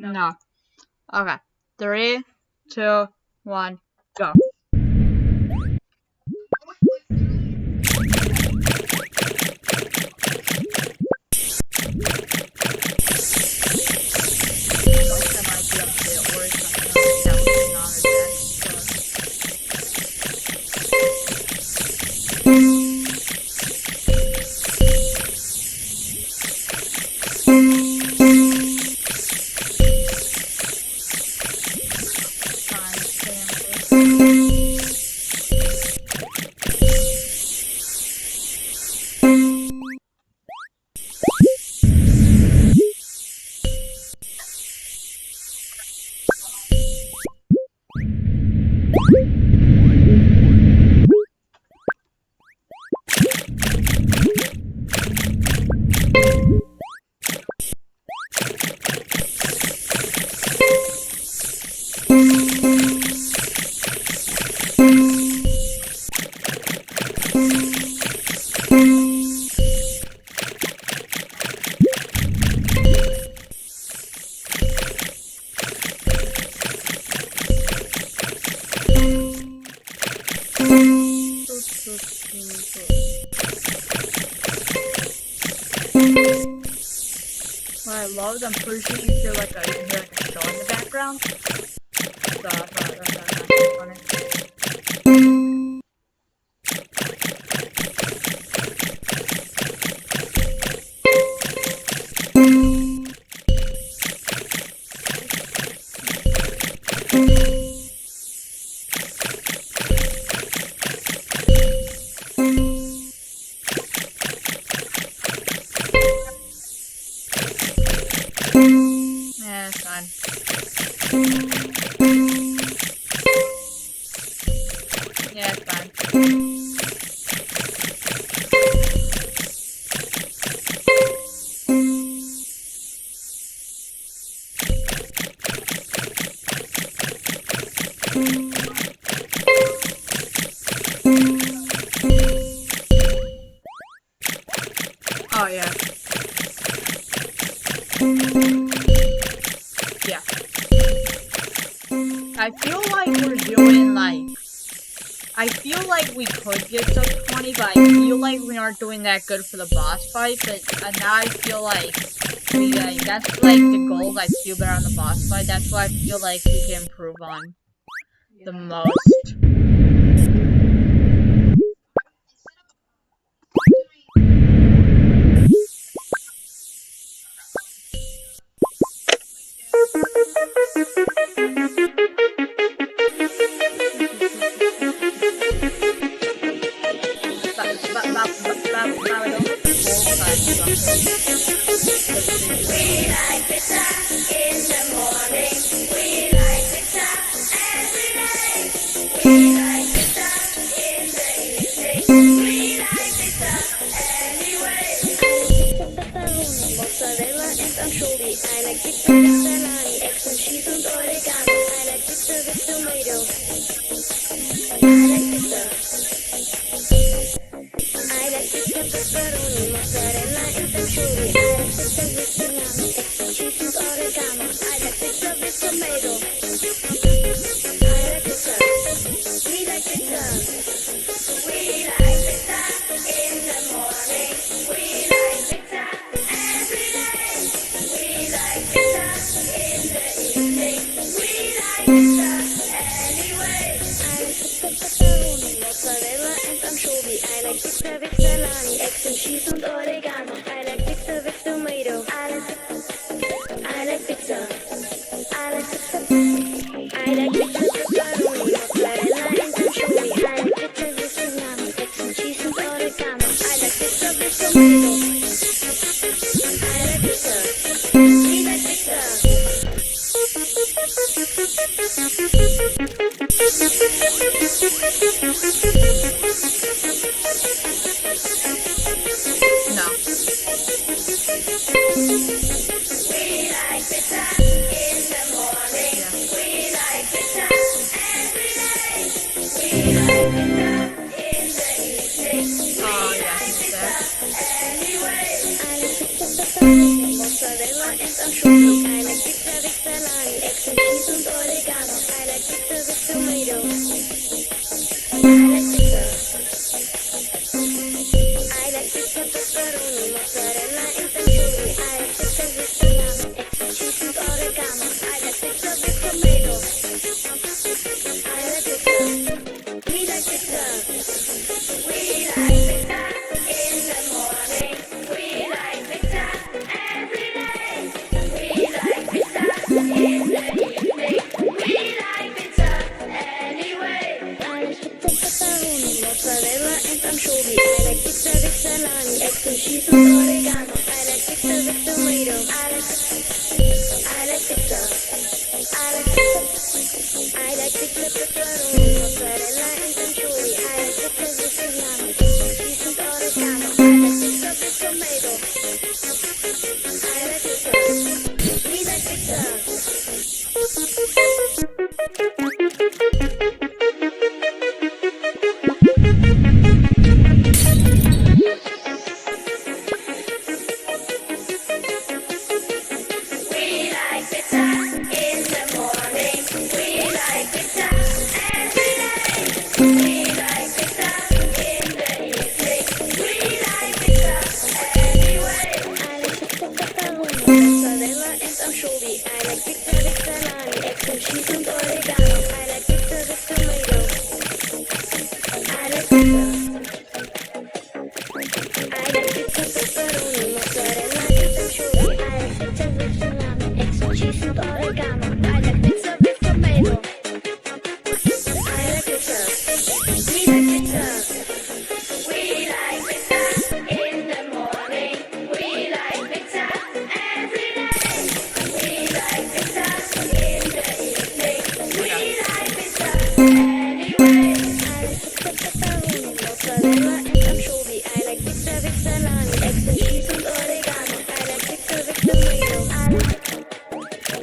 No. Okay. 3, 2, 1, go. What I loved, I'm pretty sure you can hear like a show in the background. So I thought that's funny. Yeah, it's fine. Yeah, it's fine. Oh, yeah. Yeah. I feel like we're doing like... I feel like we could get to 20, but I feel like we aren't doing that good for the boss fight. But now I feel like that's like the goals I feel better on the boss fight. That's what I feel like we can improve on the most. mozzarella and anchovy. I like pizza with salami, eggs and cheese and oregano. I like pizza with tomato. I like pizza. I like pizza pepperoni, mozzarella and anchovy. I like pizza with salami, eggs and cheese and oregano. I like pizza with tomato. I like pizza. We like pizza. We like pizza in the morning. We like pizza every day. We like pizza in the evening. We like pizza anyway. I like pizza pepperoni, mozzarella and anchovy. I like pizza with salami, eggs and cheese and oregano. I like pizza with tomato. I like pizza. I like pizza pepperoni, mozzarella and anchovy. I like pizza with salami, cheese and oregano. I like pizza with tomato. I like pizza. We like pizza. We like pizza in the morning. We like pizza every day. We like pizza in the evening. We like pizza anyway. I like pizza pepperoni, mozzarella and anchovy. I like pizza with salami, eggs and cheese and oregano. I like pizza with tomato. I like pizza. I like pizza pepperoni, mozzarella and anchovy. I like pizza with salami, eggs and cheese and oregano. I like pizza with tomato. I like pizza. We like pizza. We like pizza in the morning. We like pizza every day. We like pizza in the evening. We like pizza anyway. I like pizza pepperoni, mozzarella and anchovy. I like pizza with salami, eggs and cheese and oregano. I like pizza with tomato.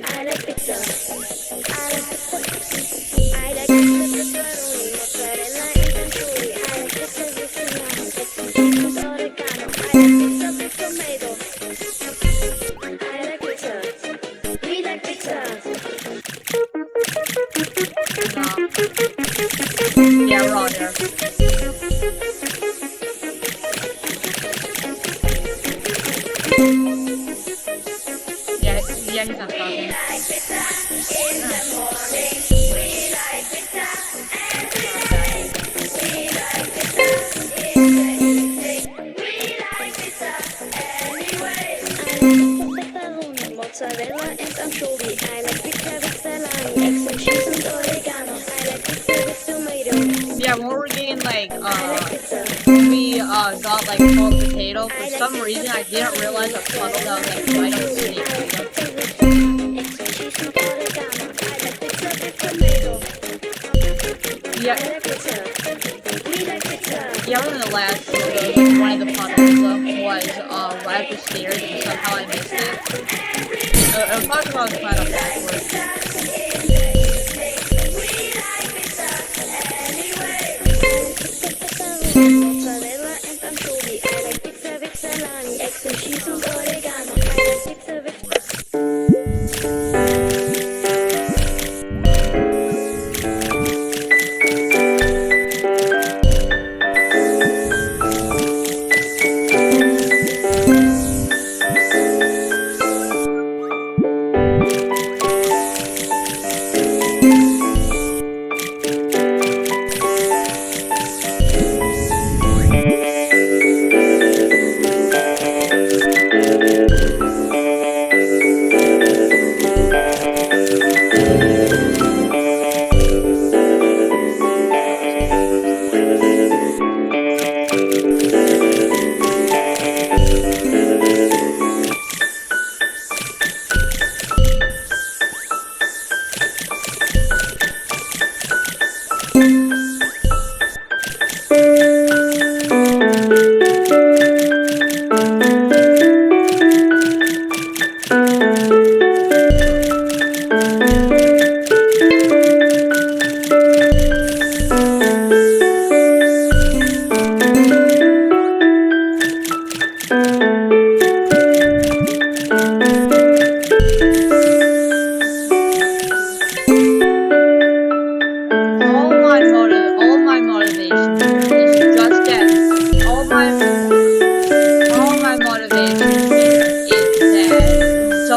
I like pizza. I like pizza. I like pizza pepperoni, mozzarella and anchovy. I like pizza with salami, eggs and cheese and oregano. I like pizza with tomato. I like pizza. We like pizza. Yeah, we're all here. Yeah, he's not talking. Like pizza in the morning. We like pizza every day. We like pizza in the evening. We like pizza anyway. I like pizza pepperoni, mozzarella and anchovy. I like pizza with salami, eggs and cheese and oregano. I like pizza with tomato. Yeah, when we're getting like, I like pizza. we got like cold potato, for some reason I didn't realize a puddle that was like right on the city. I like pizza with salami, eggs and cheese and oregano. I like pizza with tomato. I Yeah, like pizza. We like pizza. yeah, one of the last photos, one of the puddles was right up the stairs, and somehow I missed it. It was probably because I was kind of backwards. Mozzarella and anchovy. I like pizza with salami, eggs and cheese and oregano. I like pizza with.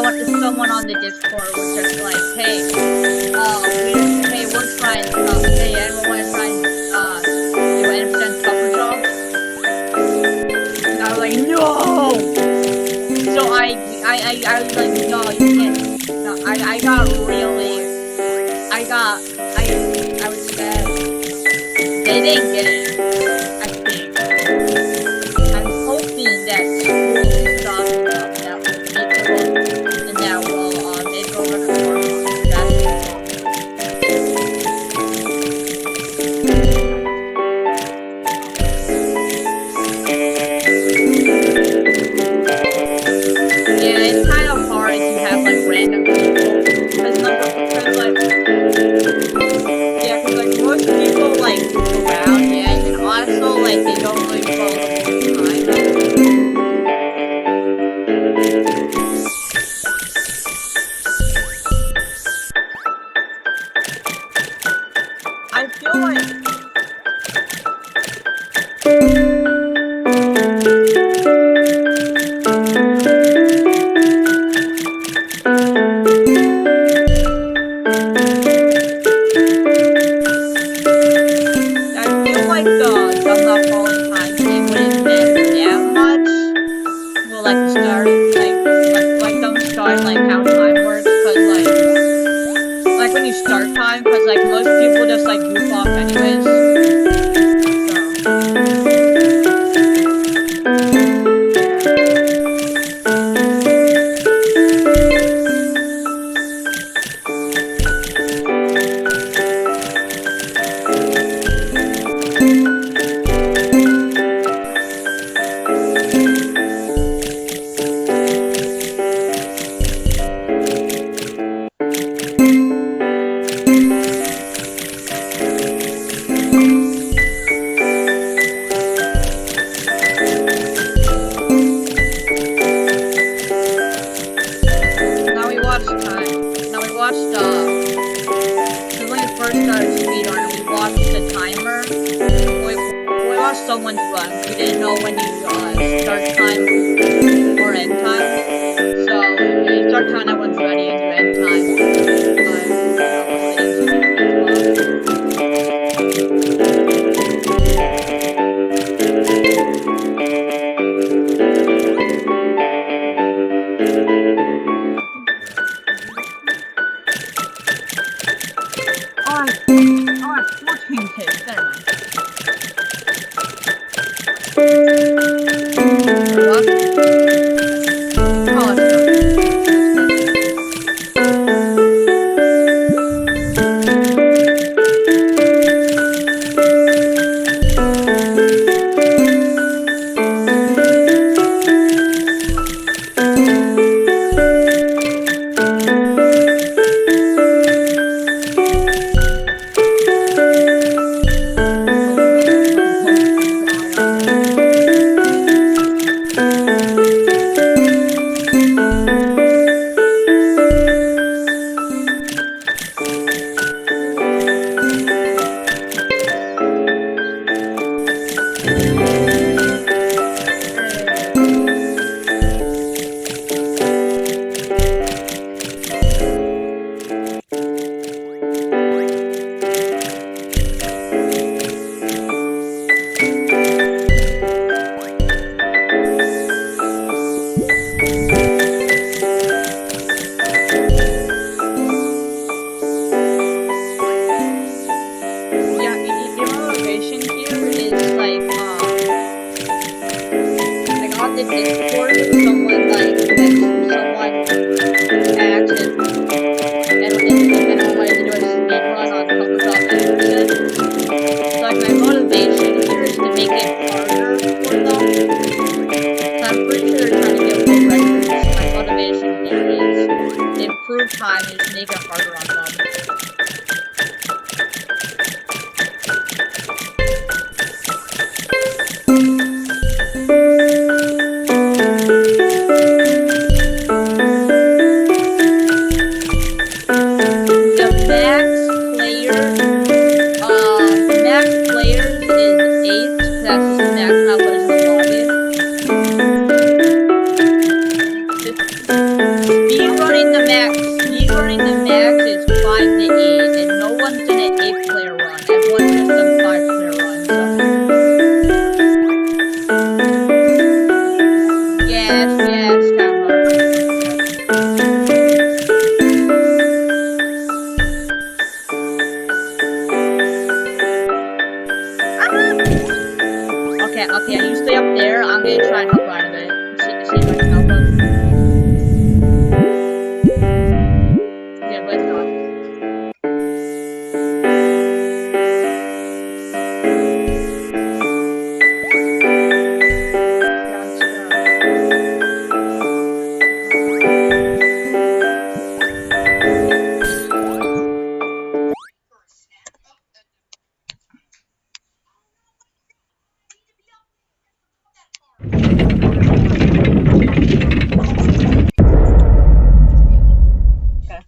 someone on the Discord was just like, hey, we're trying, hey, anyone want to try and, do 80% cover job? And I was like, no! So I was like, no, you can't. No, I got really, I was sad. They didn't get it, I think. I'm hoping that school is stopping them, that will make it look, and that will, make it look more basketball. Yeah, it's kind of hard if you have, like, random people, because like, most people, like, move around, yeah, and also, like, they don't really follow the time. I feel like the I'm not following time thing wouldn't matter that much. Well, like the start, like don't start like how time works, cause like when you start time, cause like most people just like goof off anyways. Someone's run. We didn't know when you start time or end time. So you start time, everyone's ready, and you end time. Alright, 14 kids, never mind. Discord, someone like someone asked and wanted to do a speed run on Pokemon Anderson. So like my motivation here is to make it harder for them. So I'm pretty sure they're trying to get world records. My motivation here is to improve time and just make it harder on them. speed running the max is 5 to 8, and no one's in an 8-player run. Everyone's just a 5-player run. So. Yes, kind of. Okay, you stay up there. I'm gonna try and help out of it. See if I can help him. Yeah, let's go.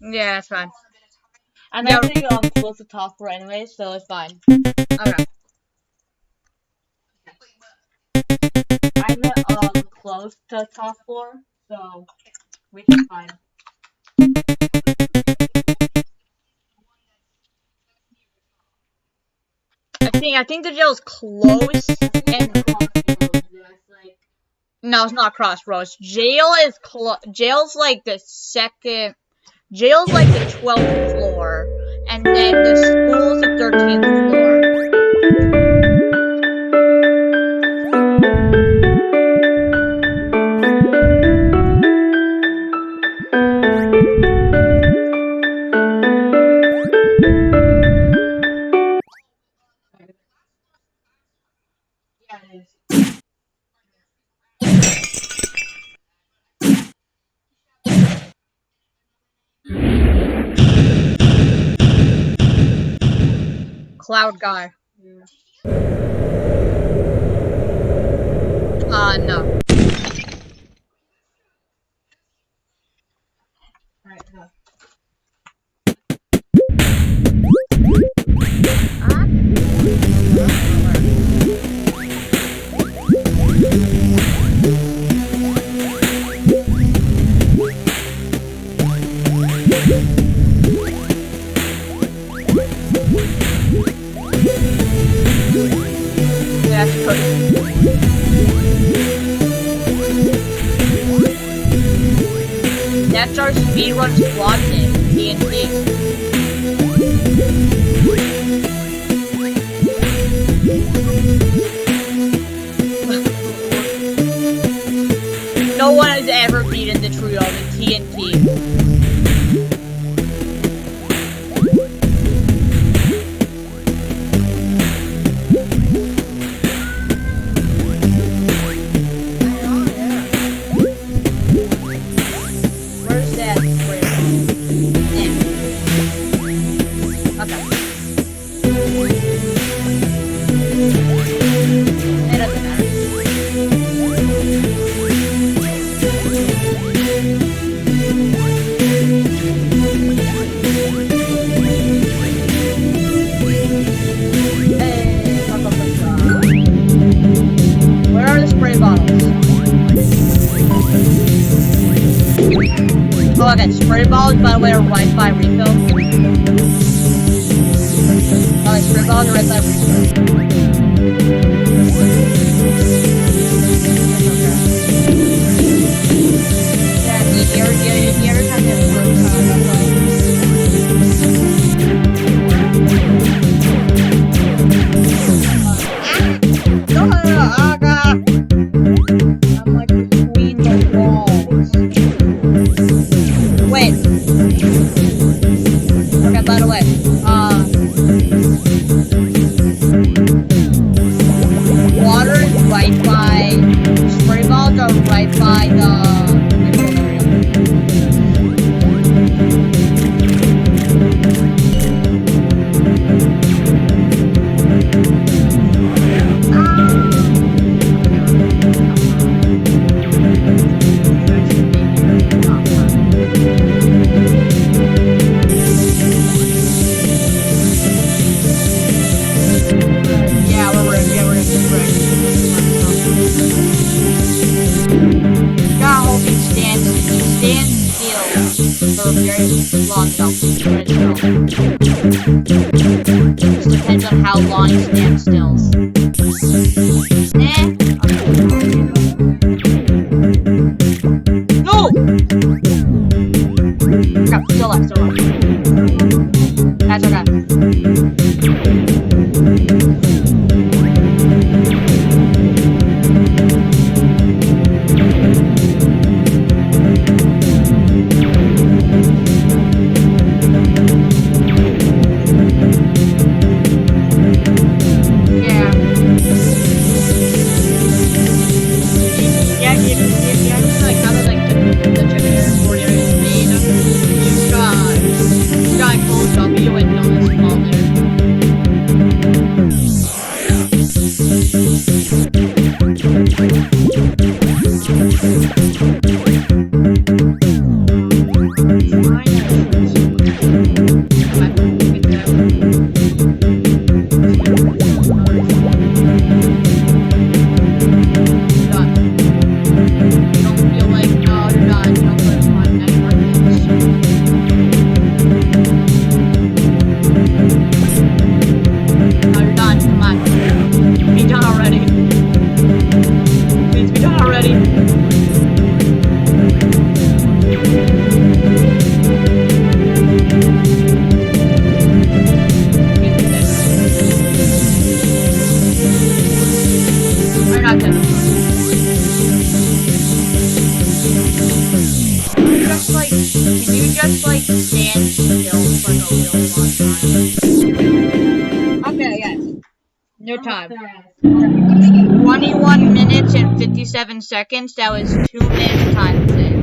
Yeah, that's fine. I'm actually close to top floor anyway, so it's fine. Okay. I'm close to top floor, so we can find. I think the jail's close and no, it's not Crossroads. Jail's like the second. Jail's like the 12th floor, and then the school's the 13th floor. Yeah, it is. Cloud guy. No. Alright, no. That's our speedrun squad name, TNT. No one has ever beaten the trio of TNT. Okay, spray balls, by the way, are right by refill. Okay, spray balls are right by refill. Yeah, you ever have this I'm like between the walls. Wait. Okay, by the way, So if you're long enough, you're still. Just depends on how long you stand still. Eh? No! Crap, still left, still left. That's okay. Just like stand still for a really long time. Okay, yes. No time. 21 minutes and 57 seconds. That was 2 minutes time today.